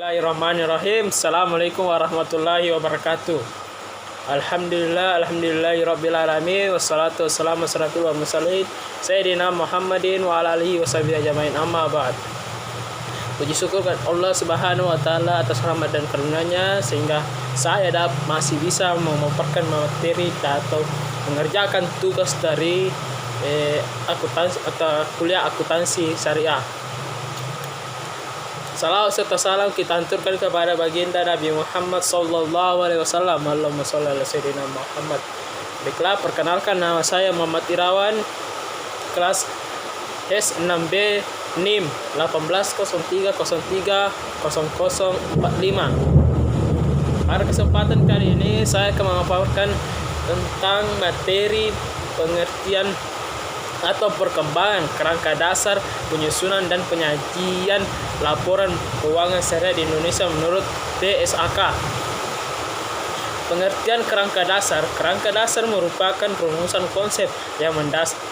Bismillahirrahmanirrahim. Assalamualaikum warahmatullahi wabarakatuh. Alhamdulillahirabbil alamin wassalatu wassalamu ala mursalin sayyidina Muhammadin wa ala alihi washabihi ajmain. Amma ba'd. Puji syukur kepada Allah Subhanahu wa taala atas rahmat dan karunia-Nya sehingga saya masih bisa memaparkan materi atau mengerjakan tugas dari akuntansi atau kuliah akuntansi syariah. Salawat serta salam kita hanturkan kepada baginda Nabi Muhammad sallallahu alaihi wasallam. Allahumma shalli ala sayyidina Muhammad. Baiklah, perkenalkan nama saya Muhammad Irawan, kelas S6B NIM 1803030045. Pada kesempatan kali ini saya akan memaparkan tentang materi pengertian atau perkembangan kerangka dasar penyusunan dan penyajian laporan keuangan syariah di Indonesia menurut TSAK. Pengertian kerangka dasar. Kerangka dasar merupakan rumusan konsep yang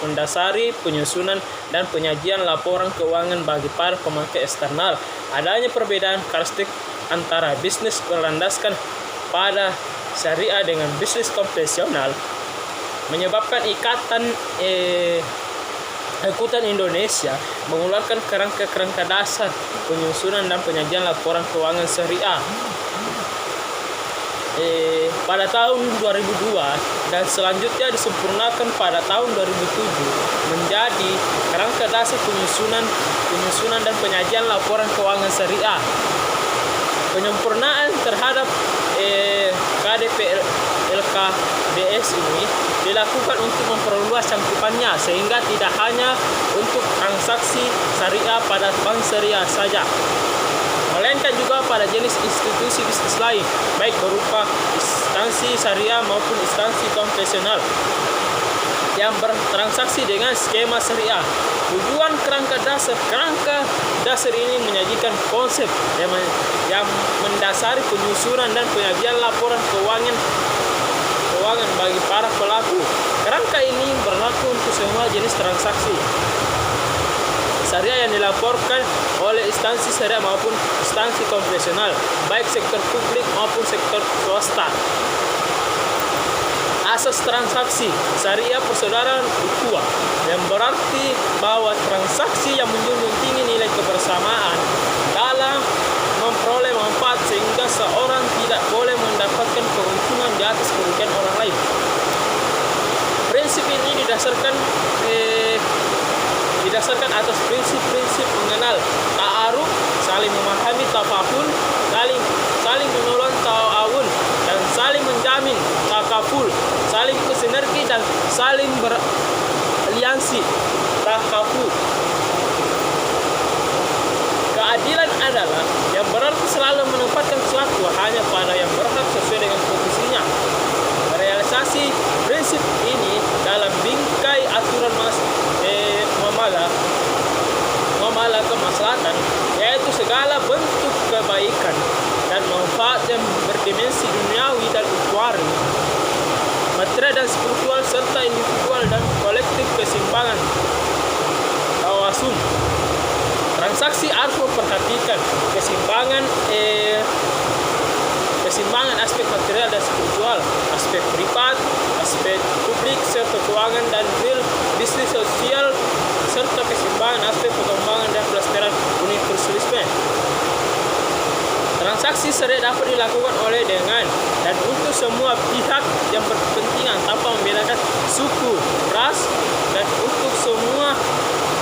mendasari penyusunan dan penyajian laporan keuangan bagi para pemakai eksternal. Adanya perbedaan karakteristik antara bisnis berlandaskan pada syariah dengan bisnis konvensional menyebabkan Ikatan Akuntan Indonesia mengeluarkan kerangka dasar penyusunan dan penyajian laporan keuangan syariah pada tahun 2002 dan selanjutnya disempurnakan pada tahun 2007 menjadi kerangka dasar penyusunan dan penyajian laporan keuangan syariah. Penyempurnaan terhadap KDP LKDS ini dilakukan untuk memperluas cakupannya sehingga tidak hanya untuk transaksi syariah pada bank syariah saja, melainkan juga pada jenis institusi bisnis lain, baik berupa instansi syariah maupun instansi konvensional yang bertransaksi dengan skema syariah. Tujuan kerangka dasar ini menyajikan konsep yang mendasari penyusunan dan penyajian laporan keuangan bagi para pelaku. Kerangka ini berlaku untuk semua jenis transaksi syariah yang dilaporkan oleh instansi syariah maupun instansi konvensional, baik sektor publik maupun sektor swasta. Asas transaksi syariah persaudaraan ukhuwah yang berarti bahwa transaksi yang menjunjung tinggi nilai kebersamaan dalam memperoleh manfaat sehingga seorang tidak boleh mendapatkan keuntungan di atas kerugian orang lain. Prinsip ini didasarkan atas prinsip-prinsip mengenal ta'aruf, saling memahami, tafahum, saling menolong, ta'awun, dan saling menjamin, takaful, saling bersinergi dan saling beraliansi, takafu. Keadilan adalah yang berarti selalu menempatkan sesuatu hanya pada yang berhak sesuai dengan posisinya. Realisasi prinsip ini dalam bingkai aturan muamalah kemaslahatan, yaitu segala bentuk kebaikan dan manfaat yang berdimensi duniawi dan ukhrawi, material dan spiritual serta individual dan kolektif, keseimbangan tawasun. Transaksi harus memperhatikan keseimbangan aspek material dan spiritual, aspek privat, aspek publik serta keuangan dan real bisnis sosial, serta keseimbangan aspek pengembangan dan pelestarian universalisme. Transaksi syariah dapat dilakukan oleh dengan dan untuk semua pihak yang berkepentingan tanpa membedakan suku, ras, dan untuk semua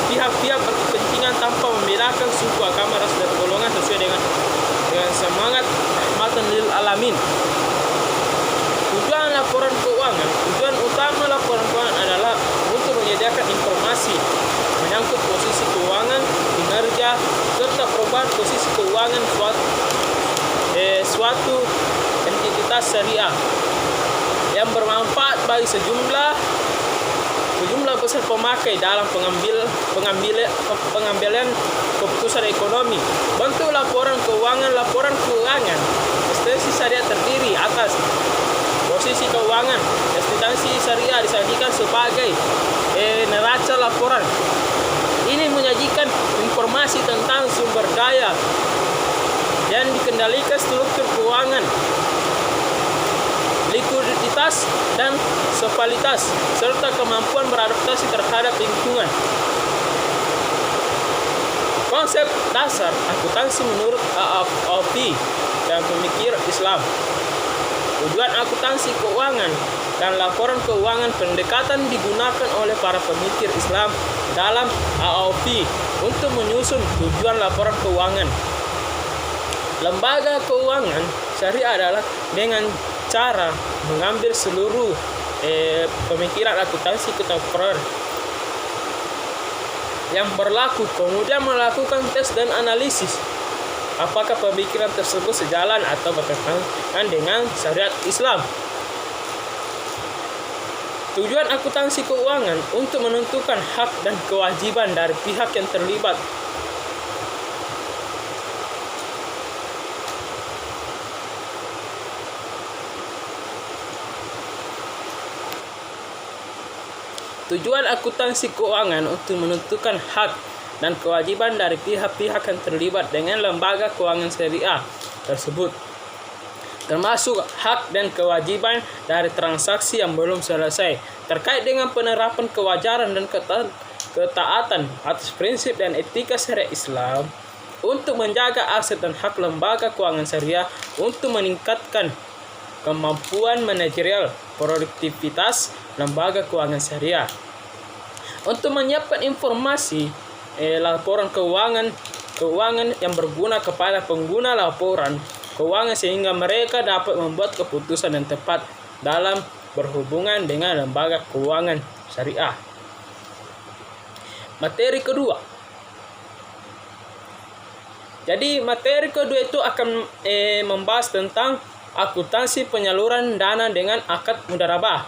pihak-pihak berkepentingan tanpa membedakan suku, agama, ras, dan golongan sesuai dengan semangat rahmatan lil alamin. Tujuan utama laporan keuangan adalah untuk menyediakan informasi menyangkut posisi keuangan, kinerja, serta perubahan posisi keuangan suatu entitas syariah yang bermanfaat bagi sejumlah besar pemakai dalam pengambilan keputusan ekonomi. Bentuk laporan keuangan instansi syariah terdiri atas posisi keuangan. Instansi syariah disajikan sebagai neraca laporan. Ini menyajikan informasi tentang sumber daya yang mengendalikan struktur keuangan, likuiditas, dan stabilitas, serta kemampuan beradaptasi terhadap lingkungan. Konsep dasar akuntansi menurut AAOP dan pemikir Islam. Tujuan akuntansi keuangan dan laporan keuangan. Pendekatan digunakan oleh para pemikir Islam dalam AAOP untuk menyusun tujuan laporan keuangan. Lembaga keuangan syariah adalah dengan cara mengambil seluruh pemikiran akuntansi kontemporer yang berlaku, kemudian melakukan tes dan analisis apakah pemikiran tersebut sejalan atau bertentangan dengan syariat Islam. Tujuan akuntansi keuangan untuk menentukan hak dan kewajiban dari pihak yang terlibat. Tujuan akuntansi keuangan untuk menentukan hak dan kewajiban dari pihak-pihak yang terlibat dengan lembaga keuangan syariah tersebut, termasuk hak dan kewajiban dari transaksi yang belum selesai, terkait dengan penerapan kewajaran dan ketaatan atas prinsip dan etika syariat Islam, untuk menjaga aset dan hak lembaga keuangan syariah, untuk meningkatkan kemampuan manajerial produktivitas lembaga keuangan syariah, untuk menyiapkan informasi laporan keuangan yang berguna kepada pengguna laporan keuangan sehingga mereka dapat membuat keputusan yang tepat dalam berhubungan dengan lembaga keuangan syariah. Materi kedua. Jadi materi kedua itu akan membahas tentang akuntansi penyaluran dana dengan akad mudharabah.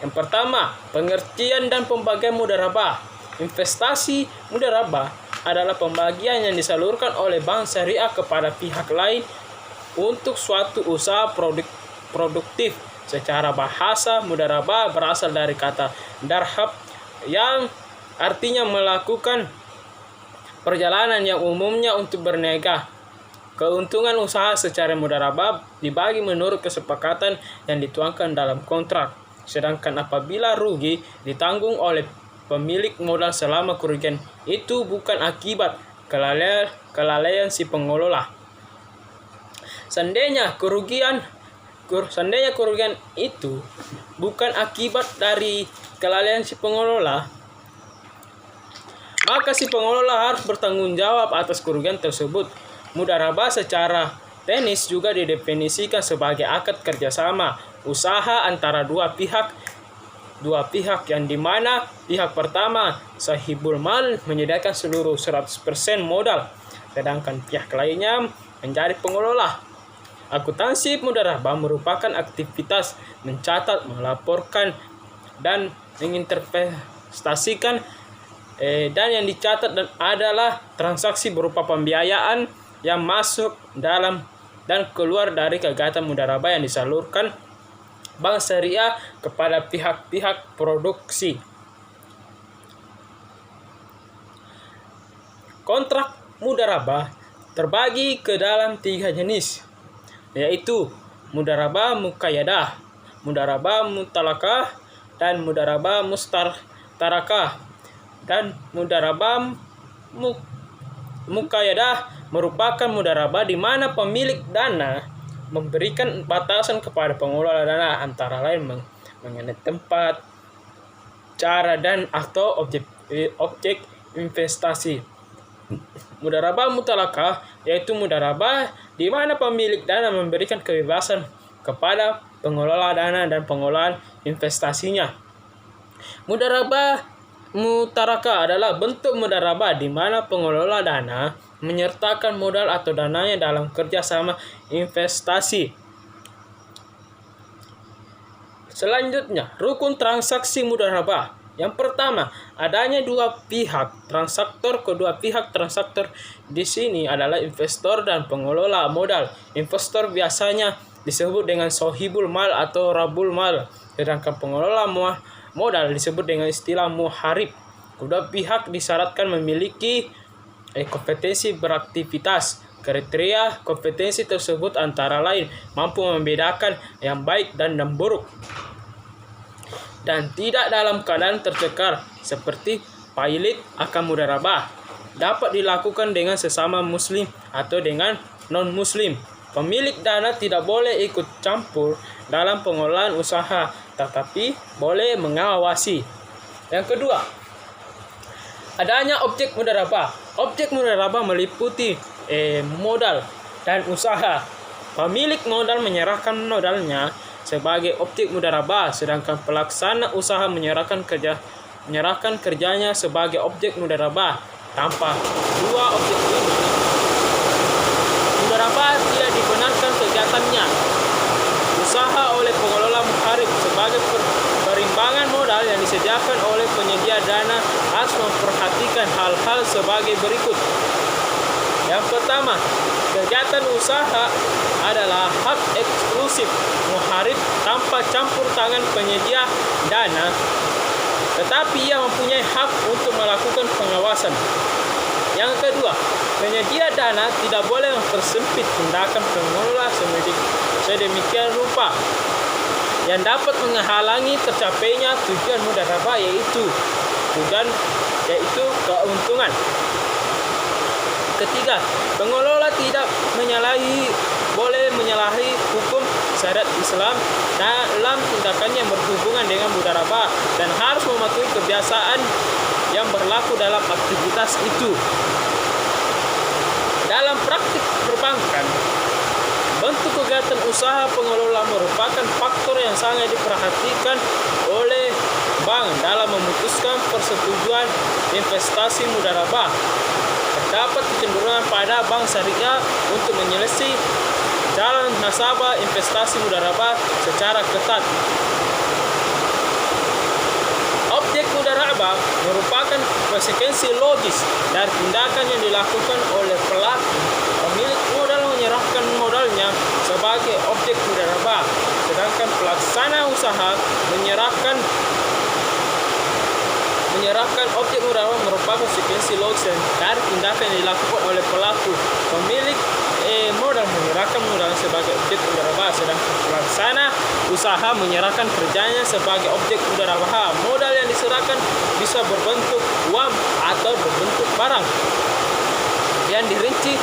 Yang pertama, pengertian dan pembagian mudharabah. Investasi mudharabah adalah pembagian yang disalurkan oleh bank syariah kepada pihak lain untuk suatu usaha produktif. Secara bahasa, mudharabah berasal dari kata darhab yang artinya melakukan perjalanan yang umumnya untuk berniaga. Keuntungan usaha secara mudharabah dibagi menurut kesepakatan yang dituangkan dalam kontrak. Sedangkan apabila rugi ditanggung oleh pemilik modal selama kerugian itu bukan akibat kelalaian si pengelola. Seandainya kerugian itu bukan akibat dari kelalaian si pengelola, maka si pengelola harus bertanggung jawab atas kerugian tersebut. Mudharabah secara teknis juga didefinisikan sebagai akad kerjasama usaha antara dua pihak yang dimana pihak pertama sahibul mal menyediakan seluruh 100% modal, sedangkan pihak lainnya menjadi pengelola. Akuntansi mudharabah merupakan aktivitas mencatat, melaporkan, dan menginvestasikan dan yang dicatat adalah transaksi berupa pembiayaan yang masuk dalam dan keluar dari kegiatan mudharabah yang disalurkan bank syariah kepada pihak-pihak produksi. Kontrak mudharabah terbagi ke dalam 3 jenis, yaitu mudharabah muqayyadah, mudharabah mutalakah, dan mudharabah mustartarakah. Dan mudharabah muqayyadah merupakan mudharabah di mana pemilik dana memberikan batasan kepada pengelola dana, antara lain mengenai tempat, cara, dan atau objek investasi. Mudharabah mutalakah yaitu mudharabah di mana pemilik dana memberikan kebebasan kepada pengelola dana dan pengelolaan investasinya. Mudharabah mutarakah adalah bentuk mudharabah di mana pengelola dana menyertakan modal atau dananya dalam kerjasama investasi. Selanjutnya, rukun transaksi mudharabah. Yang pertama, adanya dua pihak transaktor. Kedua pihak transaktor di sini adalah investor dan pengelola modal. Investor biasanya disebut dengan sohibul mal atau rabul mal, sedangkan pengelola modal disebut dengan istilah muharib. Kedua pihak disyaratkan memiliki kompetensi beraktivitas Kriteria kompetensi tersebut antara lain mampu membedakan yang baik dan yang buruk, dan tidak dalam keadaan tercekal seperti pilot akan mudharabah. Dapat dilakukan dengan sesama muslim atau dengan non-muslim. Pemilik dana tidak boleh ikut campur dalam pengelolaan usaha, tetapi boleh mengawasi. Yang kedua, adanya objek mudharabah. Objek mudharabah meliputi modal dan usaha. Pemilik modal menyerahkan modalnya sebagai objek mudharabah, sedangkan pelaksana usaha menyerahkan kerjanya sebagai objek mudharabah. Tanpa dua objek ini, mudharabah tidak dibenarkan kegiatannya. Usaha oleh pengelola muharib sebagai perimbangan modal yang disediakan oleh penyedia dana harus memperhatikan hal-hal sebagai berikut. Yang pertama, kegiatan usaha adalah hak eksklusif muharib tanpa campur tangan penyedia dana, tetapi ia mempunyai hak untuk melakukan pengawasan. Yang kedua, penyedia dana tidak boleh mempersempit tindakan pengelola sedemikian rupa yang dapat menghalangi tercapainya tujuan mudharabah, yaitu keuntungan. Ketiga, pengelola tidak boleh menyalahi hukum syariat Islam dalam tindakannya berhubungan dengan mudharabah dan harus mematuhi kebiasaan yang berlaku dalam aktivitas itu. Dalam praktik perbankan, bentuk kegiatan usaha pengelola merupakan faktor yang sangat diperhatikan oleh bank dalam memutuskan persetujuan investasi mudharabah. Terdapat kecenderungan pada bank syariah untuk menyelesaikan jalan nasabah investasi mudharabah secara ketat. Objek mudharabah merupakan konsekuensi logis dari tindakan yang dilakukan oleh pelaku. Pemilik modal menyerahkan modalnya sebagai objek mudharabah, sedangkan pelaksana usaha menyerahkan objek mudharabah merupakan konsekuensi logis dari tindakan yang dilakukan oleh pelaku. Pemilik modal menyerahkan modal sebagai objek mudharabah, sedangkan pelaksana usaha menyerahkan kerjanya sebagai objek mudharabah. Modal yang diserahkan bisa berbentuk uang atau berbentuk barang. Yang dirinci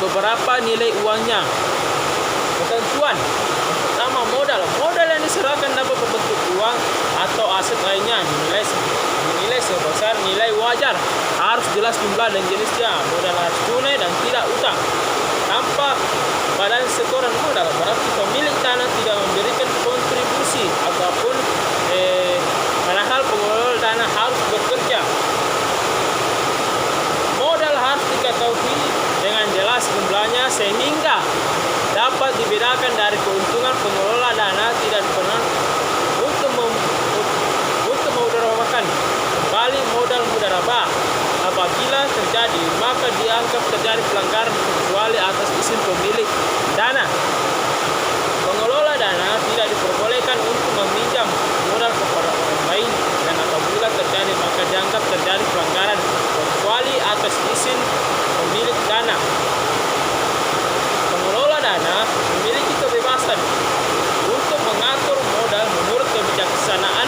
beberapa nilai uangnya. Ketentuan pertama, modal yang diserahkan dapat berbentuk uang atau aset lainnya dinilai sebesar nilai wajar. Harus jelas jumlah dan jenisnya. Modal harus tunai dan tidak utang. Tanpa badan setoran modal, berarti pemilik dana tidak memberikan kontribusi ataupun padahal pengelola dana harus bekerja. Modal harus diketahui dengan jelas jumlahnya sehingga dapat dibedakan dari keuntungan. Pengelola dana tidak pernah untuk mudharabahkan kembali modal mudharabah. Apabila terjadi, maka dianggap terjadi pelanggaran kecuali atas izin pemilik dana. Pengelola dana tidak diperbolehkan untuk meminjam modal kepada orang lain, dan apabila terjadi maka dianggap terjadi pelanggaran kecuali atas izin pemilik dana. Pengelola dana memiliki kebebasan untuk mengatur modal menurut kebijaksanaan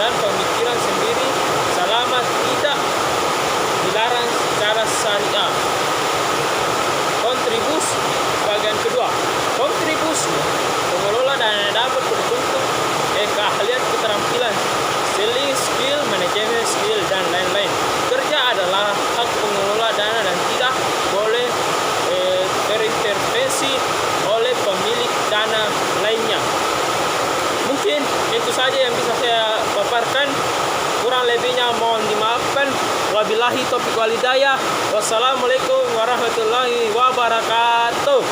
dan pemikiran sendiri selama tidak dilarang secara syariah. Kontribusi bagian kedua. Kontribusi pengelola dana dapat berbentuk keahlian, keterampilan, selling skill, manajemen skill, dan lain-lain. Kerja adalah hak pengelola dana dan tidak boleh terintervensi oleh pemilik dana lainnya. Mungkin itu saja yang bisa saya paparkan. Kurang lebihnya mohon dimaafkan. Wabillahi taufiq wal hidayah. Wassalamualaikum warahmatullahi wabarakatuh.